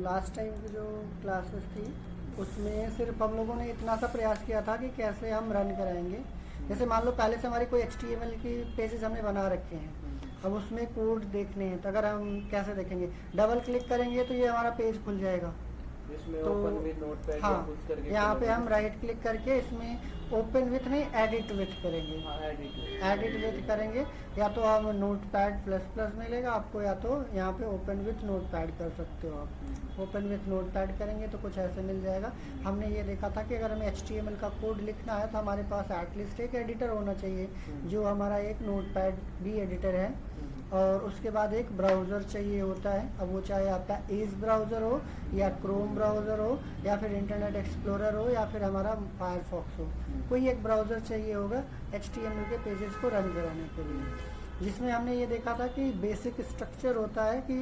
Last time की जो classes थी उसमें सिर्फ हम लोगों ने इतना सा प्रयास किया था कि कैसे हम रन कराएंगे। जैसे मान लो पहले से हमारी कोई HTML की पेजेस हमने बना रखे हैं, अब उसमें कोड देखने हैं, तो अगर हम कैसे देखेंगे, डबल क्लिक करेंगे तो ये हमारा पेज खुल जाएगा। इसमें तो ओपन विद नोटपैड हाँ, या कुछ करके यहाँ पे हम राइट क्लिक करके इसमें ओपन विथ नहीं एडिट विथ करेंगे। एडिट विथ करेंगे, या तो हम नोटपैड प्लस प्लस मिलेगा आपको, या तो यहाँ पे ओपन विथ नोटपैड कर सकते हो आप। ओपन विथ नोटपैड करेंगे तो कुछ ऐसे मिल जाएगा। हमने ये देखा था कि अगर हमें HTML का कोड लिखना है तो हमारे पास एटलीस्ट एक एडिटर होना चाहिए, जो हमारा एक नोटपैड भी एडिटर है, और उसके बाद एक ब्राउज़र चाहिए होता है। अब वो चाहे आपका एज ब्राउज़र हो या क्रोम ब्राउज़र हो या फिर इंटरनेट एक्सप्लोरर हो या फिर हमारा फायरफॉक्स हो, कोई एक ब्राउज़र चाहिए होगा HTML के पेजेस को रन कराने के लिए। जिसमें हमने ये देखा था कि बेसिक स्ट्रक्चर होता है कि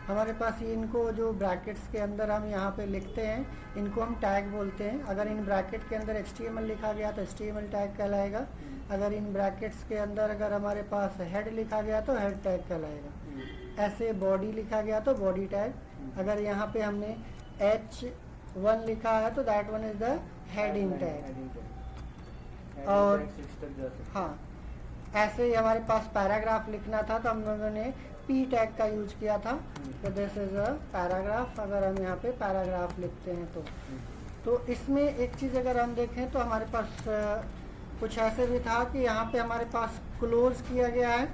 हमारे पास ये इनको जो ब्रैकेट्स के अंदर हम यहाँ पे लिखते हैं, इनको हम टैग बोलते हैं। अगर इन ब्रैकेट के अंदर HTML लिखा गया तो HTML टैग कहलाएगा। अगर इन ब्रैकेट्स के अंदर अगर हमारे पास हेड लिखा गया तो हेड टैग कहलाएगा। ऐसे बॉडी लिखा गया तो बॉडी टैग। अगर यहाँ पे हमने H1 लिखा है तो that one is the heading tag. और हाँ, ऐसे ही हमारे पास पैराग्राफ लिखना था तो हम लोगों ने P टैग का यूज किया था, तो दिस इज अ पैराग्राफ। अगर हम यहाँ पे पैराग्राफ लिखते हैं तो इसमें एक चीज़ अगर हम देखें तो हमारे पास कुछ ऐसे भी था कि यहाँ पे हमारे पास क्लोज किया गया है।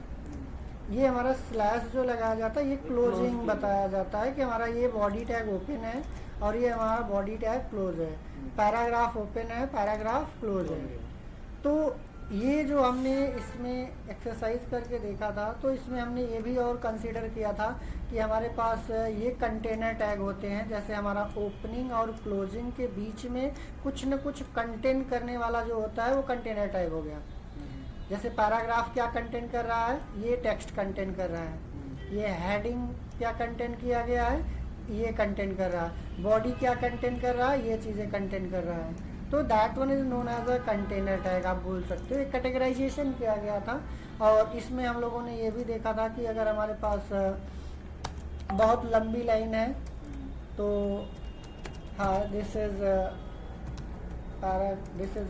ये हमारा स्लैश जो लगाया जाता है ये क्लोजिंग बताया जाता है कि हमारा ये बॉडी टैग ओपन है और ये हमारा बॉडी टैग क्लोज है। पैराग्राफ ओपन है, पैराग्राफ क्लोज है। तो ये जो हमने इसमें एक्सरसाइज करके देखा था तो इसमें हमने ये भी और कंसीडर किया था कि हमारे पास ये कंटेनर टैग होते हैं। जैसे हमारा ओपनिंग और क्लोजिंग के बीच में कुछ न कुछ कंटेन करने वाला जो होता है वो कंटेनर टैग हो गया। जैसे पैराग्राफ क्या कंटेन कर रहा है, ये टेक्स्ट कंटेन कर रहा है। ये हेडिंग क्या कंटेन किया गया है, ये कंटेन कर रहा है। बॉडी क्या कंटेन कर रहा है, ये चीज़ें कंटेन कर रहा है। तो that one is known as a container tag आप बोल सकते हो। एक कैटेगराइजेशन किया गया था। और इसमें हम लोगों ने ये भी देखा था कि अगर हमारे पास बहुत लंबी लाइन है तो हाँ, this is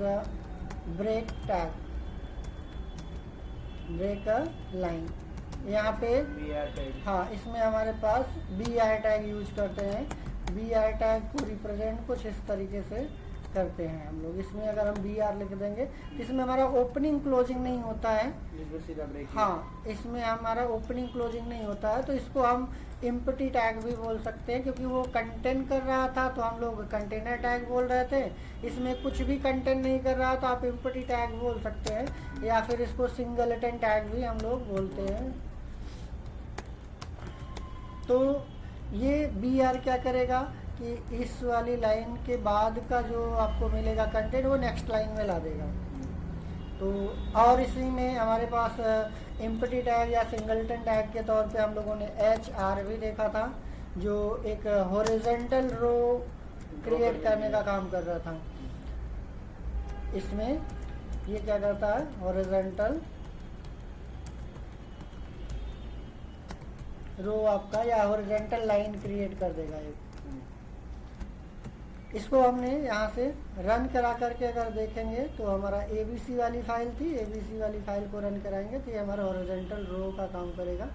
a break tag, break a line. यहाँ पे हाँ, इसमें हमारे पास BR टैग यूज करते हैं। BR टैग को रिप्रेजेंट कुछ इस तरीके से करते हैं हम लोग। इसमें अगर हम BR लिख देंगे तो इसमें हमारा ओपनिंग क्लोजिंग नहीं होता है। हाँ, इसमें हमारा ओपनिंग क्लोजिंग नहीं होता है, तो इसको हम एम्प्टी टैग भी बोल सकते हैं, क्योंकि वो कंटेन कर रहा था तो हम लोग कंटेनर टैग बोल रहे थे। इसमें कुछ भी कंटेन नहीं कर रहा तो आप एम्प्टी टैग बोल सकते हैं, या फिर इसको सिंगलटन टैग भी हम लोग बोलते हैं। तो ये BR क्या करेगा कि इस वाली लाइन के बाद का जो आपको मिलेगा कंटेंट वो नेक्स्ट लाइन में ला देगा। तो और इसी में हमारे पास एम्प्टी टैग या सिंगलटन टैग के तौर पे हम लोगों ने HR भी देखा था, जो एक हॉरिजॉन्टल रो क्रिएट करने का काम कर रहा था। इसमें ये क्या करता है, हॉरिजॉन्टल रो आपका या हॉरिजॉन्टल लाइन क्रिएट कर देगा एक। इसको हमने यहाँ से रन करा करके अगर देखेंगे तो हमारा ABC वाली फाइल थी, ABC वाली फाइल को रन कराएंगे तो ये हमारा हॉरिजॉन्टल रो का काम करेगा।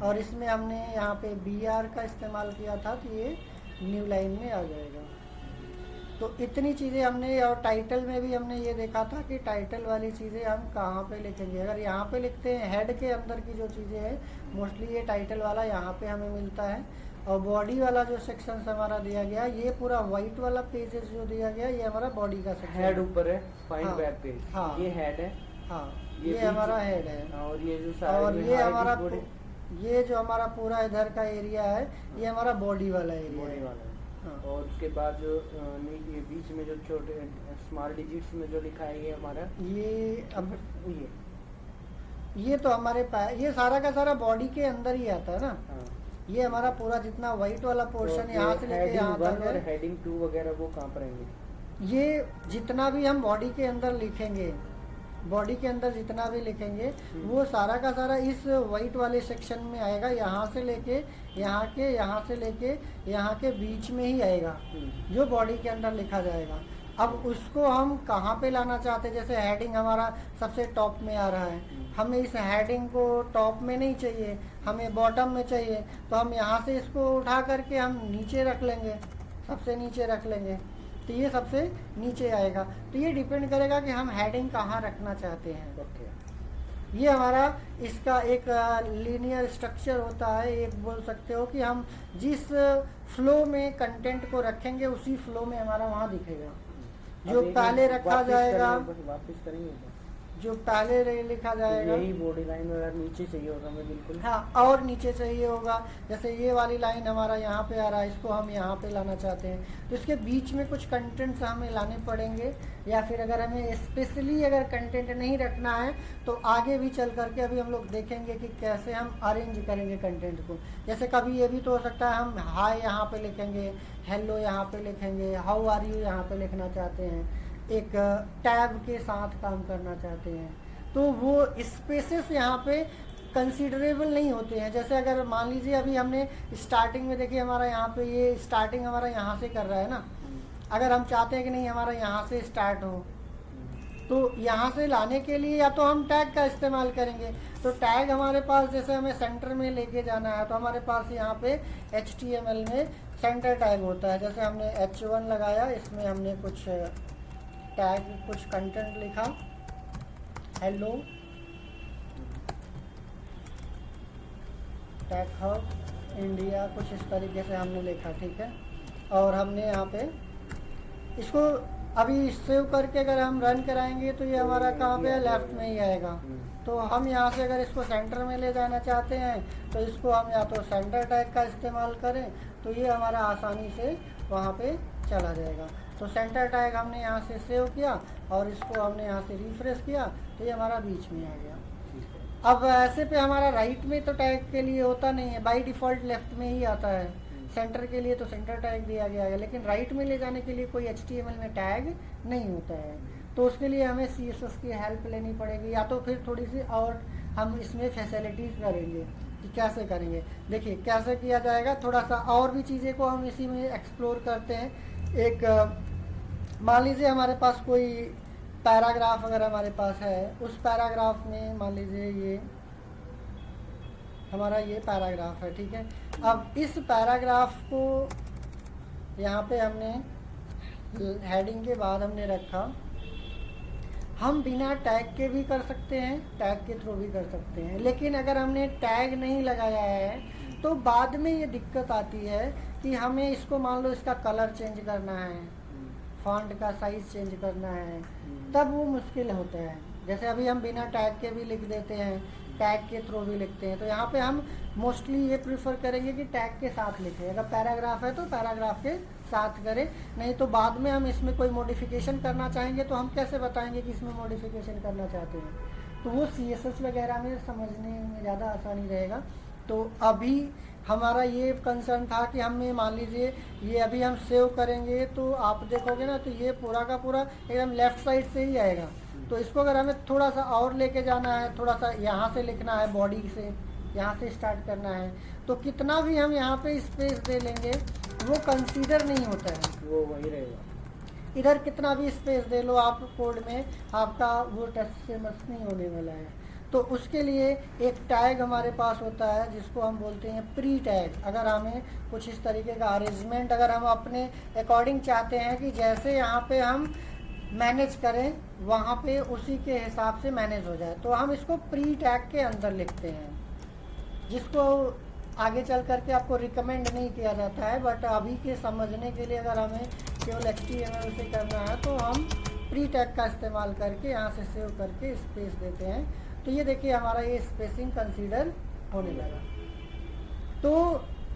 और इसमें हमने यहाँ पे BR का इस्तेमाल किया था तो ये न्यू लाइन में आ जाएगा। तो इतनी चीज़ें हमने, और टाइटल में भी हमने ये देखा था कि टाइटल वाली चीज़ें हम कहाँ पे लिखेंगे। अगर यहाँ पे लिखते हैं हेड के अंदर की जो चीज़ें हैं मोस्टली ये टाइटल वाला यहाँ पे हमें मिलता है। और बॉडी वाला जो सेक्शन हमारा दिया गया, ये पूरा व्हाइट वाला पेजेस जो दिया गया ये हमारा बॉडी का सेक्शन। हेड ऊपर है, फाइंड हाँ, वेब पेज। हाँ, ये हेड है। हाँ, ये हमारा हेड है। और ये जो ये जो हमारा पूरा इधर का एरिया है ये हमारा बॉडी वाला एरिया है। हाँ। और उसके बाद जो ये बीच में जो छोटे स्मॉल डिजिट्स में जो लिखा है ये हमारा, ये अब ये तो हमारे ये सारा का सारा बॉडी के अंदर ही आता है ना। हाँ। ये हमारा पूरा जितना व्हाइट वाला पोर्शन यहाँ से लेके यहाँ तक है, हेडिंग 2 वगैरह वो कहाँ पर आएंगे? ये जितना भी हम बॉडी के अंदर लिखेंगे बॉडी के अंदर जितना भी लिखेंगे वो सारा का सारा इस वाइट वाले सेक्शन में आएगा, यहाँ से लेके यहाँ से लेके यहाँ के बीच में ही आएगा जो बॉडी के अंदर लिखा जाएगा। अब उसको हम कहाँ पे लाना चाहते हैं, जैसे हेडिंग हमारा सबसे टॉप में आ रहा है, हमें इस हेडिंग को टॉप में नहीं चाहिए, हमें बॉटम में चाहिए, तो हम यहाँ से इसको उठा करके हम नीचे रख लेंगे, सबसे नीचे रख लेंगे, तो ये सबसे नीचे आएगा। तो ये डिपेंड करेगा कि हम हेडिंग कहाँ रखना चाहते हैं। ये हमारा इसका एक लीनियर स्ट्रक्चर होता है, एक बोल सकते हो कि हम जिस फ्लो में कंटेंट को रखेंगे उसी फ्लो में हमारा वहाँ दिखेगा। जो पहले रखा जाएगा, वापस करेंगे जो पहले लिखा जाएगा, यही बॉडी लाइन अगर नीचे चाहिए होगा हमें बिल्कुल, हाँ, और नीचे चाहिए होगा, जैसे ये वाली लाइन हमारा यहाँ पे आ रहा है, इसको हम यहाँ पे लाना चाहते हैं, तो इसके बीच में कुछ कंटेंट्स हमें लाने पड़ेंगे। या फिर अगर हमें स्पेशली अगर कंटेंट नहीं रखना है तो आगे भी चल करके अभी हम लोग देखेंगे कि कैसे हम अरेंज करेंगे कंटेंट को। जैसे कभी ये भी तो हो सकता है हम हाय यहाँ पे लिखेंगे, हेलो यहाँ पे लिखेंगे, हाउ आर यू यहाँ पे लिखना चाहते हैं, एक टैब के साथ काम करना चाहते हैं, तो वो स्पेसेस यहाँ पे कंसीडरेबल नहीं होते हैं। जैसे अगर मान लीजिए अभी हमने स्टार्टिंग में देखिए हमारा यहाँ पे ये स्टार्टिंग हमारा यहाँ से कर रहा है ना, अगर हम चाहते हैं कि नहीं हमारा यहाँ से स्टार्ट हो, तो यहाँ से लाने के लिए या तो हम टैग का इस्तेमाल करेंगे। तो टैग हमारे पास जैसे हमें सेंटर में लेके जाना है तो हमारे पास यहाँ पे HTML में सेंटर टैग होता है। जैसे हमने H1 लगाया, इसमें हमने कुछ टैग, कुछ कंटेंट लिखा, हेलो टेक हब इंडिया, कुछ इस तरीके से हमने लिखा, ठीक है। और हमने यहाँ पे इसको अभी सेव करके अगर हम रन कराएंगे तो ये हमारा कहाँ पे है, लेफ्ट में ही आएगा। तो हम यहाँ से अगर इसको सेंटर में ले जाना चाहते हैं तो इसको हम या तो सेंटर टैग का इस्तेमाल करें तो ये हमारा आसानी से वहाँ पे चला जाएगा। तो सेंटर टैग हमने यहाँ से सेव किया और इसको हमने यहाँ से रिफ्रेश किया तो ये हमारा बीच में आ गया। अब ऐसे पे हमारा राइट में तो टैग के लिए होता नहीं है, बाय डिफ़ॉल्ट लेफ्ट में ही आता है। सेंटर के लिए तो सेंटर टैग दिया गया है, लेकिन राइट में ले जाने के लिए कोई HTML में टैग नहीं होता है। तो उसके लिए हमें CSS की हेल्प लेनी पड़ेगी, या तो फिर थोड़ी सी और हम इसमें फैसिलिटीज़ करेंगे कि कैसे करेंगे। देखिए कैसे किया जाएगा, थोड़ा सा और भी चीज़ें को हम इसी में एक्सप्लोर करते हैं। एक मान लीजिए हमारे पास कोई पैराग्राफ अगर हमारे पास है, उस पैराग्राफ में मान लीजिए ये हमारा ये पैराग्राफ है, ठीक है। अब इस पैराग्राफ को यहाँ पे हमने हेडिंग के बाद हमने रखा, हम बिना टैग के भी कर सकते हैं, टैग के थ्रू भी कर सकते हैं, लेकिन अगर हमने टैग नहीं लगाया है तो बाद में ये दिक्कत आती है कि हमें इसको मान लो इसका कलर चेंज करना है, फॉन्ट का साइज चेंज करना है, तब वो मुश्किल होता है। जैसे अभी हम बिना टैग के भी लिख देते हैं, टैग के थ्रू भी लिखते हैं, तो यहाँ पे हम मोस्टली ये प्रीफर करेंगे कि टैग के साथ लिखें। अगर पैराग्राफ है तो पैराग्राफ के साथ करें, नहीं तो बाद में हम इसमें कोई मॉडिफिकेशन करना चाहेंगे तो हम कैसे बताएंगे कि इसमें मॉडिफिकेशन करना चाहते हैं। तो वो CSS वगैरह में समझने में ज़्यादा आसानी रहेगा। तो अभी हमारा ये कंसर्न था कि हमें मान लीजिए ये अभी हम सेव करेंगे तो आप देखोगे ना तो ये पूरा का पूरा एकदम लेफ़्ट साइड से ही आएगा। तो इसको अगर हमें थोड़ा सा और लेके जाना है, थोड़ा सा यहाँ से लिखना है, बॉडी से यहाँ से स्टार्ट करना है, तो कितना भी हम यहाँ पे स्पेस दे लेंगे वो कंसीडर नहीं होता है, वो वही रहेगा। इधर कितना भी स्पेस दे लो आप कोड में, आपका वो टच से मस नहीं होने वाला है। तो उसके लिए एक टैग हमारे पास होता है जिसको हम बोलते हैं प्री टैग। अगर हमें कुछ इस तरीके का अरेंजमेंट अगर हम अपने अकॉर्डिंग चाहते हैं कि जैसे यहाँ पे हम मैनेज करें वहाँ पे उसी के हिसाब से मैनेज हो जाए, तो हम इसको प्री टैग के अंदर लिखते हैं, जिसको आगे चल करके आपको रिकमेंड नहीं किया जाता है। बट अभी के समझने के लिए अगर हमें केवल HTML से करना है तो हम प्री टैग का इस्तेमाल करके यहाँ से सेव करके स्पेस देते हैं। तो ये देखिए हमारा ये स्पेसिंग कंसीडर होने लगा। तो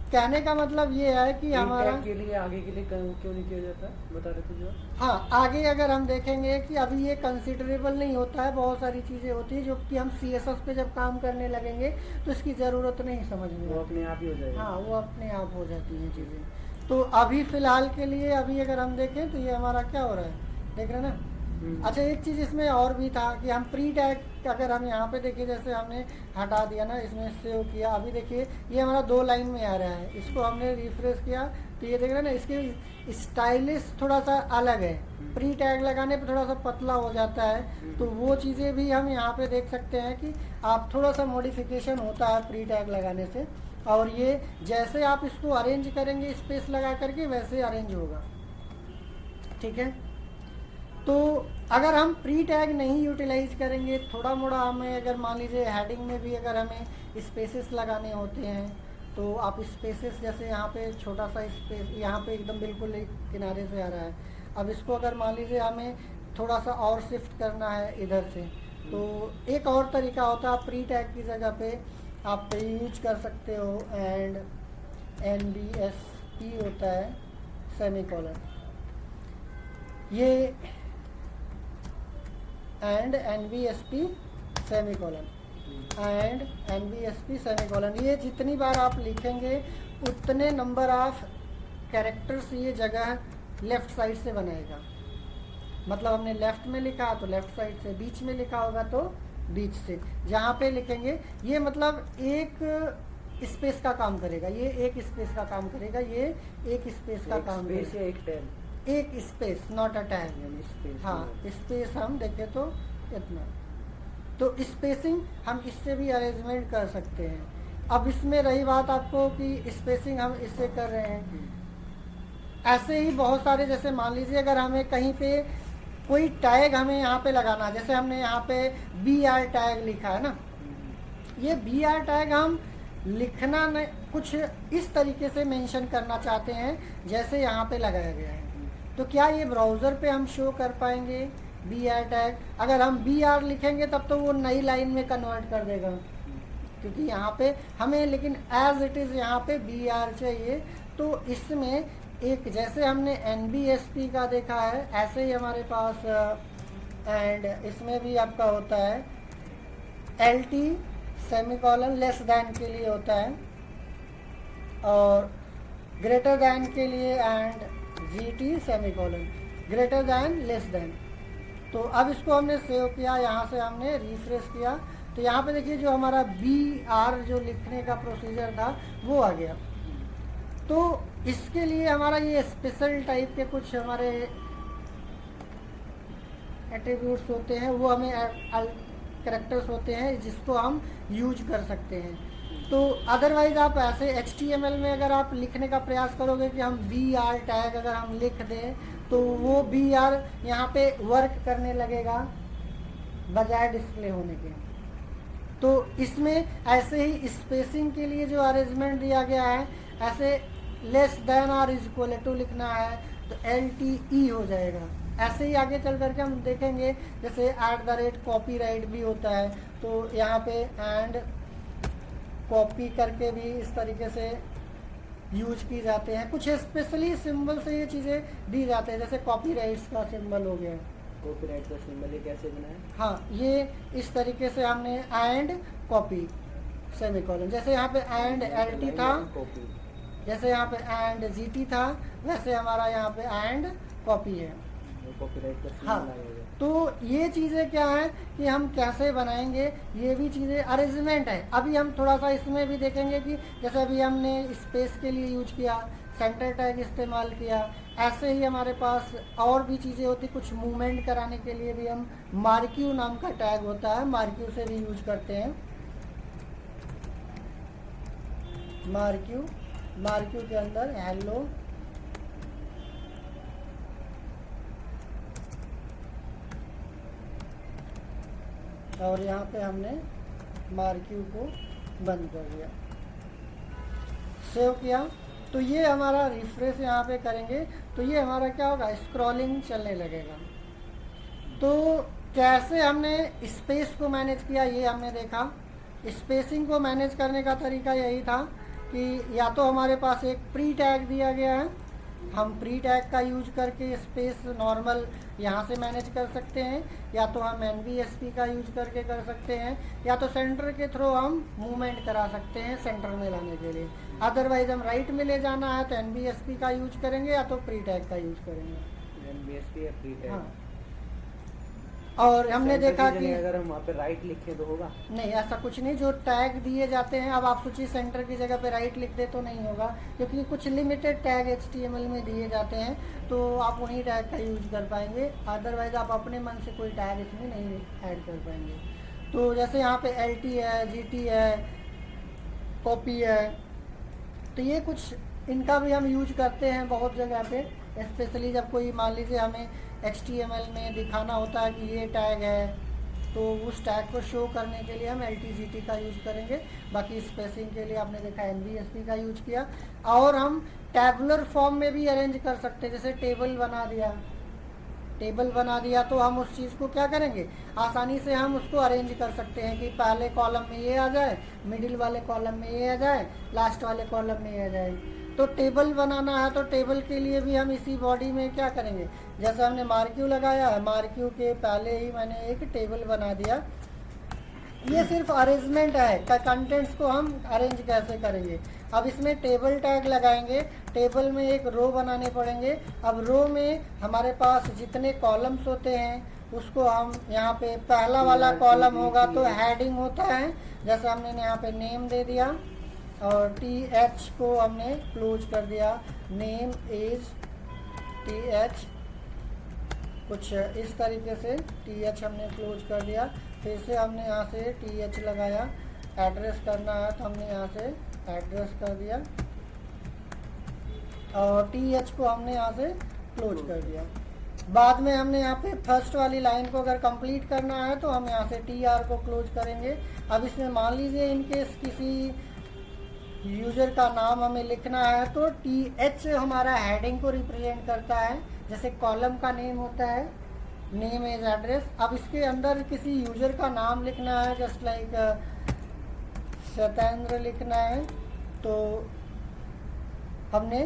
कहने का मतलब ये है कि हमारा के लिए आगे के लिए क्यों नहीं किया जाता, बता रहे थे जो। हाँ, आगे अगर हम देखेंगे कि अभी ये कंसीडरेबल नहीं होता है, बहुत सारी चीज़ें होती है जो कि हम CSS पे जब काम करने लगेंगे तो इसकी ज़रूरत नहीं समझ में, वो अपने आप ही हो जाएगा। हाँ, वो अपने आप हो जाती हैं चीज़ें। तो अभी फ़िलहाल के लिए अभी अगर हम देखें तो ये हमारा क्या हो रहा है, देख रहे हैं ना, अच्छा, एक चीज़ इसमें और भी था कि हम प्री टैग अगर हम यहाँ पे देखिए, जैसे हमने हटा दिया ना, इसमें सेव किया, अभी देखिए ये हमारा 2 लाइन में आ रहा है, इसको हमने रिफ्रेश किया तो ये देख रहे हैं ना, इसकी स्टाइलिश थोड़ा सा अलग है, प्री टैग लगाने पे थोड़ा सा पतला हो जाता है। तो वो चीज़ें भी हम यहाँ पे देख सकते हैं कि आप थोड़ा सा मॉडिफिकेशन होता है प्री टैग लगाने से, और ये जैसे आप इसको अरेंज करेंगे स्पेस लगा करके वैसे अरेंज होगा। ठीक है, तो अगर हम प्री टैग नहीं यूटिलाइज करेंगे, थोड़ा मोड़ा हमें अगर मान लीजिए हेडिंग में भी अगर हमें स्पेसेस लगाने होते हैं, तो आप स्पेसेस जैसे यहाँ पे छोटा सा स्पेस यहाँ पे एकदम बिल्कुल एक किनारे से आ रहा है, अब इसको अगर मान लीजिए हमें थोड़ा सा और शिफ्ट करना है इधर से, तो एक और तरीका होता है, प्री टैग की जगह पे आप यूज कर सकते हो एंड NBSP होता है सेमीकोलन, ये and NBSP semicolon and NBSP semicolon, ये जितनी बार आप लिखेंगे उतने नंबर ऑफ कैरेक्टर्स ये जगह लेफ्ट साइड से बनाएगा। मतलब हमने लेफ्ट में लिखा तो लेफ्ट साइड से, बीच में लिखा होगा तो बीच से, जहाँ पे लिखेंगे ये मतलब एक स्पेस का काम करेगा, ये एक स्पेस का काम करेगा, ये एक स्पेस का काम करेगा, एक स्पेस नॉट अ टैग। हाँ, स्पेस हम देखें तो इतना, तो स्पेसिंग हम इससे भी अरेंजमेंट कर सकते हैं। अब इसमें रही बात आपको कि स्पेसिंग हम इससे कर रहे हैं, ऐसे ही बहुत सारे, जैसे मान लीजिए अगर हमें कहीं पे कोई टैग हमें यहाँ पे लगाना, जैसे हमने यहाँ पे BR टैग लिखा है ना, ये BR टैग हम लिखना न कुछ इस तरीके से मेंशन करना चाहते हैं जैसे यहाँ पे लगाया गया है, तो क्या ये ब्राउज़र पे हम शो कर पाएंगे BR टैग? अगर हम BR लिखेंगे तब तो वो नई लाइन में कन्वर्ट कर देगा, क्योंकि यहाँ पे हमें लेकिन एज इट इज़ यहाँ पे BR चाहिए। तो इसमें एक जैसे हमने NBSP का देखा है, ऐसे ही हमारे पास एंड इसमें भी आपका होता है LT सेमीकोलन लेस दैन के लिए होता है, और ग्रेटर दैन के लिए and GT semicolon greater than less than. तो अब इसको हमने सेव किया, यहाँ से हमने रिफ्रेश किया, तो यहाँ पे देखिए जो हमारा BR जो लिखने का प्रोसीजर था वो आ गया। तो इसके लिए हमारा ये स्पेशल टाइप के कुछ हमारे एट्रीब्यूट्स होते हैं, वो हमें कैरेक्टर्स होते हैं जिसको हम यूज कर सकते हैं। तो अदरवाइज आप ऐसे HTML में अगर आप लिखने का प्रयास करोगे कि हम BR टैग अगर हम लिख दें तो वो BR यहाँ पे वर्क करने लगेगा बजाय डिस्प्ले होने के। तो इसमें ऐसे ही स्पेसिंग के लिए जो अरेंजमेंट दिया गया है, ऐसे लेस देन और इज इक्वल टू लिखना है तो LTE हो जाएगा। ऐसे ही आगे चल करके हम देखेंगे, जैसे @copyright भी होता है, तो यहाँ पे एंड कॉपी करके भी इस तरीके से यूज की जाते हैं। कुछ स्पेशली सिंबल से ये चीज़ें दी जाते हैं, जैसे कॉपीराइट्स का सिंबल हो गया। कॉपीराइट का सिंबल ये कैसे बना है? हाँ, ये इस तरीके से हमने एंड कॉपी सेमीकोलन, जैसे यहाँ पे एंड LT था, जैसे यहाँ पे एंड GT था, वैसे हमारा यहाँ पे एंड कॉपी है। कॉपीराइट का सिंबल हाँ, आएगा। तो ये चीज़ें क्या है कि हम कैसे बनाएंगे, ये भी चीज़ें अरेंजमेंट है। अभी हम थोड़ा सा इसमें भी देखेंगे कि जैसे अभी हमने स्पेस के लिए यूज किया, सेंटर टैग इस्तेमाल किया, ऐसे ही हमारे पास और भी चीज़ें होती, कुछ मूवमेंट कराने के लिए भी हम मार्क्यू नाम का टैग होता है, मार्क्यू से भी यूज करते हैं। मार्क्यू के अंदर हेलो और यहाँ पे हमने मार्क्यू को बंद कर दिया, सेव किया। तो ये हमारा रिफ्रेश यहाँ पे करेंगे तो ये हमारा क्या होगा, स्क्रॉलिंग चलने लगेगा। तो कैसे हमने स्पेस को मैनेज किया ये हमने देखा। स्पेसिंग को मैनेज करने का तरीका यही था कि या तो हमारे पास एक प्री टैग दिया गया है, हम प्री टैग का यूज करके स्पेस नॉर्मल यहाँ से मैनेज कर सकते हैं, या तो हम NBSP का यूज करके कर सकते हैं, या तो सेंटर के थ्रू हम मूवमेंट करा सकते हैं सेंटर में लाने के लिए। अदरवाइज हम राइट में ले जाना है तो NBSP का यूज करेंगे या तो प्री टैग का यूज करेंगे। NBSP या प्री टैग। हाँ, और हमने देखा कि अगर हम वहाँ पे राइट लिखें तो होगा नहीं, ऐसा कुछ नहीं। जो टैग दिए जाते हैं, अब आप सोचिए सेंटर की जगह पे राइट लिख दे तो नहीं होगा, क्योंकि कुछ लिमिटेड टैग HTML में दिए जाते हैं, तो आप उन्हीं टैग का यूज कर पाएंगे। अदरवाइज आप अपने मन से कोई टैग इसमें नहीं ऐड कर पाएंगे। तो जैसे यहाँ पे LT है, GT है, कॉपी है, तो ये कुछ इनका भी हम यूज करते हैं बहुत जगह पे। स्पेशली जब कोई मान लीजिए हमें HTML में दिखाना होता है कि ये टैग है, तो उस टैग को शो करने के लिए हम LTGT का यूज करेंगे। बाकी स्पेसिंग के लिए आपने देखा NVSP का यूज किया। और हम टैबुलर फॉर्म में भी अरेंज कर सकते हैं, जैसे टेबल बना दिया तो हम उस चीज़ को क्या करेंगे, आसानी से हम उसको अरेंज कर सकते हैं कि पहले कॉलम में ये आ जाए, मिडिल वाले कॉलम में ये आ जाए, लास्ट वाले कॉलम में ये आ जाए। तो टेबल बनाना है तो टेबल के लिए भी हम इसी बॉडी में क्या करेंगे, जैसे हमने मार्क्यू लगाया है, मार्क्यू के पहले ही मैंने एक टेबल बना दिया। ये सिर्फ अरेंजमेंट है, कंटेंट्स को हम अरेंज कैसे करेंगे। अब इसमें टेबल टैग लगाएंगे, टेबल में एक रो बनाने पड़ेंगे। अब रो में हमारे पास जितने कॉलम्स होते हैं उसको हम यहाँ पे पहला वाला कॉलम होगा तो हेडिंग होता है, जैसे हमने यहाँ पे नेम दे दिया और TH को हमने क्लोज कर दिया, नेम इज TH, कुछ इस तरीके से TH हमने क्लोज कर दिया। फिर से हमने यहाँ से TH लगाया, एड्रेस करना है तो हमने यहाँ से एड्रेस कर दिया और TH को हमने यहाँ से क्लोज कर दिया। बाद में हमने यहाँ पे फर्स्ट वाली लाइन को अगर कंप्लीट करना है तो हम यहाँ से TR को क्लोज करेंगे। अब इसमें मान लीजिए इनकेस किसी यूजर का नाम हमें लिखना है तो TH हमारा हेडिंग को रिप्रेजेंट करता है, जैसे कॉलम का नेम होता है, नेम इज एड्रेस। अब इसके अंदर किसी यूजर का नाम लिखना है, जस्ट लाइक सत्येंद्र लिखना है, तो हमने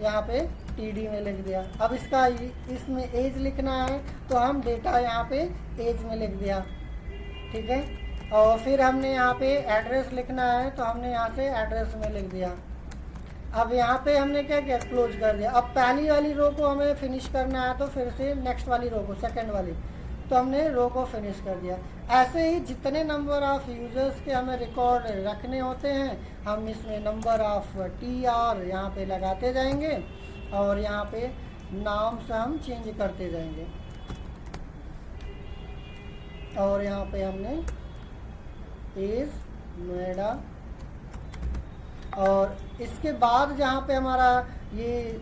यहाँ पे TD में लिख दिया। अब इसमें एज लिखना है तो हम डेटा यहाँ पे एज में लिख दिया, ठीक है। और फिर हमने यहाँ पे एड्रेस लिखना है तो हमने यहाँ से एड्रेस में लिख दिया। अब यहाँ पे हमने क्या किया, क्लोज कर दिया। अब पहली वाली रो को हमें फिनिश करना है तो फिर से नेक्स्ट वाली रो को, सेकंड वाली, तो हमने रो को फिनिश कर दिया। ऐसे ही जितने नंबर ऑफ यूजर्स के हमें रिकॉर्ड रखने होते हैं, हम इसमें नंबर ऑफ TR यहाँ पे लगाते जाएंगे और यहाँ पे नाम से हम चेंज करते जाएंगे। और यहाँ पे हमने इज नोएडा, और इसके बाद जहाँ पे हमारा ये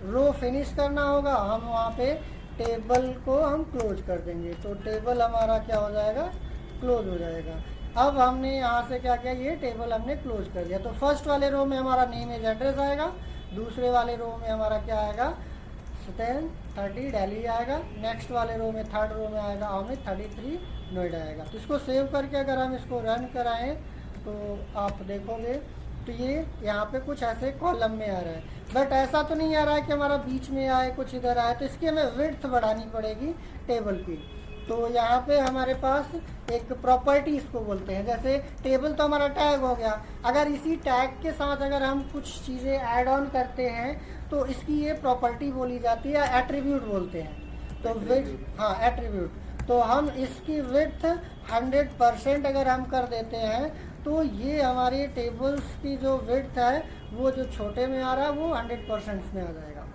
रो फिनिश करना होगा हम वहाँ पे टेबल को हम क्लोज कर देंगे, तो टेबल हमारा क्या हो जाएगा, क्लोज हो जाएगा। अब हमने यहाँ से क्या किया, ये टेबल हमने क्लोज कर दिया। तो फर्स्ट वाले रो में हमारा नेम इज एड्रेस आएगा, दूसरे वाले रो में हमारा क्या आएगा, 30 दिल्ली आएगा, नेक्स्ट वाले रो में थर्ड रो में आएगा हमें 33 नोएडा आएगा। तो इसको सेव करके अगर हम इसको रन कराएं तो आप देखोगे तो ये यहाँ पे कुछ ऐसे कॉलम में आ रहा है, बट ऐसा तो नहीं आ रहा है कि हमारा बीच में आए कुछ इधर आए, तो इसकी हमें विड्थ बढ़ानी पड़ेगी टेबल की। तो यहाँ पे हमारे पास एक प्रॉपर्टी इसको बोलते हैं, जैसे टेबल तो हमारा टैग हो गया, अगर इसी टैग के साथ अगर हम कुछ चीज़ें ऐड ऑन करते हैं तो इसकी ये प्रॉपर्टी बोली जाती है, एट्रीब्यूट बोलते हैं। तो विड्थ, हाँ एट्रीब्यूट, तो हम इसकी विड्थ 100% अगर हम कर देते हैं तो ये हमारी टेबल्स की जो विड्थ है वो जो छोटे में आ रहा है वो 100% में आ जाएगा।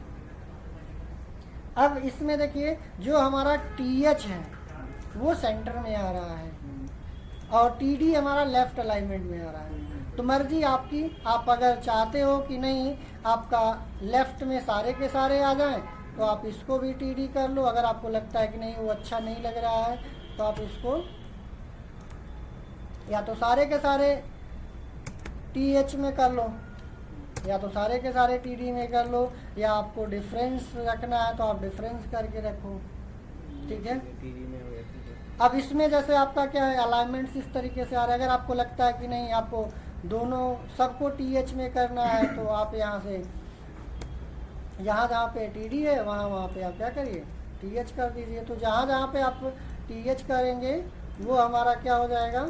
अब इसमें देखिए जो हमारा TH है वो सेंटर में आ रहा है और TD हमारा लेफ्ट अलाइनमेंट में आ रहा है। तो मर्जी आपकी, आप अगर चाहते हो कि नहीं आपका लेफ्ट में सारे के सारे आ जाएं तो आप इसको भी TD कर लो। अगर आपको लगता है कि नहीं वो अच्छा नहीं लग रहा है तो आप इसको या तो सारे के सारे TH में कर लो या तो सारे के सारे TD में कर लो, या आपको डिफरेंस रखना है तो आप डिफरेंस करके रखो, ठीक है। अब इसमें जैसे आपका क्या है, अलाइनमेंट्स इस तरीके से आ रहा है। अगर आपको लगता है कि नहीं आपको दोनों सबको TH में करना है तो आप यहाँ से जहाँ पे TD है वहाँ पे आप क्या करिए, TH कर दीजिए। तो जहाँ पे आप TH करेंगे वो हमारा क्या हो जाएगा,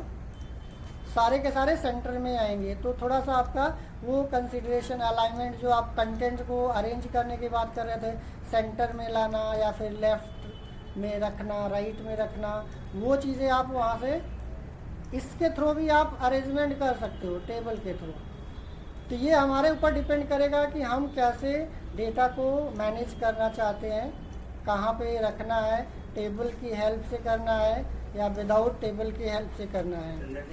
सारे के सारे सेंटर में आएंगे। तो थोड़ा सा आपका वो कंसिडरेशन, अलाइनमेंट जो आप कंटेंट को अरेंज करने की बात कर रहे थे, सेंटर में लाना या फिर लेफ्ट में रखना, राइट में रखना, वो चीज़ें आप वहाँ से इसके थ्रू भी आप अरेंजमेंट कर सकते हो, टेबल के थ्रू। तो ये हमारे ऊपर डिपेंड करेगा कि हम कैसे डेटा को मैनेज करना चाहते हैं, कहाँ पे रखना है, टेबल की हेल्प से करना है या विदाउट टेबल की हेल्प से करना है।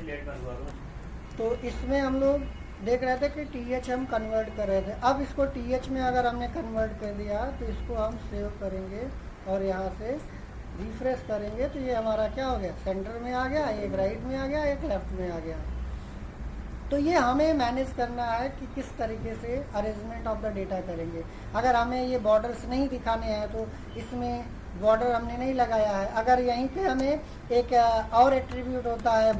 तो इसमें हम लोग देख रहे थे कि TH हम कन्वर्ट कर रहे थे। अब इसको TH में अगर हमने कन्वर्ट कर दिया तो इसको हम सेव करेंगे और यहाँ से रिफ्रेश करेंगे तो ये हमारा क्या हो गया, सेंटर में आ गया, एक राइट में आ गया, एक लेफ्ट में आ गया। तो ये हमें मैनेज करना है कि किस तरीके से अरेंजमेंट ऑफ द डेटा करेंगे। अगर हमें ये बॉर्डर्स नहीं दिखाने हैं तो इसमें बॉर्डर हमने नहीं लगाया है। अगर यहीं पे हमें एक और एट्रीब्यूट होता है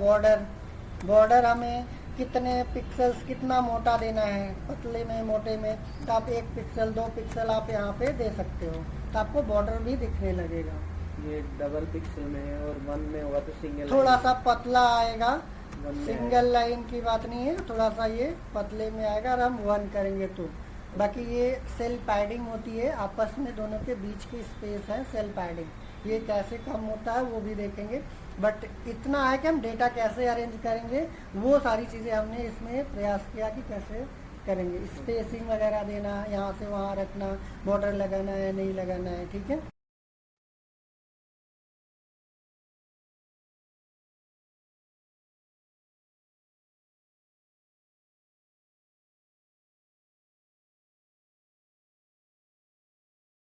बॉर्डर हमें कितने पिक्सल्स, कितना मोटा देना है, पतले में मोटे में, तो आप 1 पिक्सल 2 पिक्सल आप यहाँ पे दे सकते हो, तो आपको बॉर्डर भी दिखने लगेगा। ये डबल पिक्सल में है और 1 में होगा तो सिंगल, थोड़ा सा पतला आएगा, में सिंगल लाइन की बात नहीं है, थोड़ा सा ये पतले में आएगा और हम 1 करेंगे तो। बाकी ये सेल पैडिंग होती है, आपस में दोनों के बीच की स्पेस है सेल पैडिंग, ये कैसे कम होता है वो भी देखेंगे। बट इतना है कि हम डेटा कैसे अरेंज करेंगे वो सारी चीज़ें हमने इसमें प्रयास किया कि कैसे करेंगे। स्पेसिंग वगैरह देना, यहाँ से वहाँ रखना, बॉर्डर लगाना है नहीं लगाना है, ठीक है।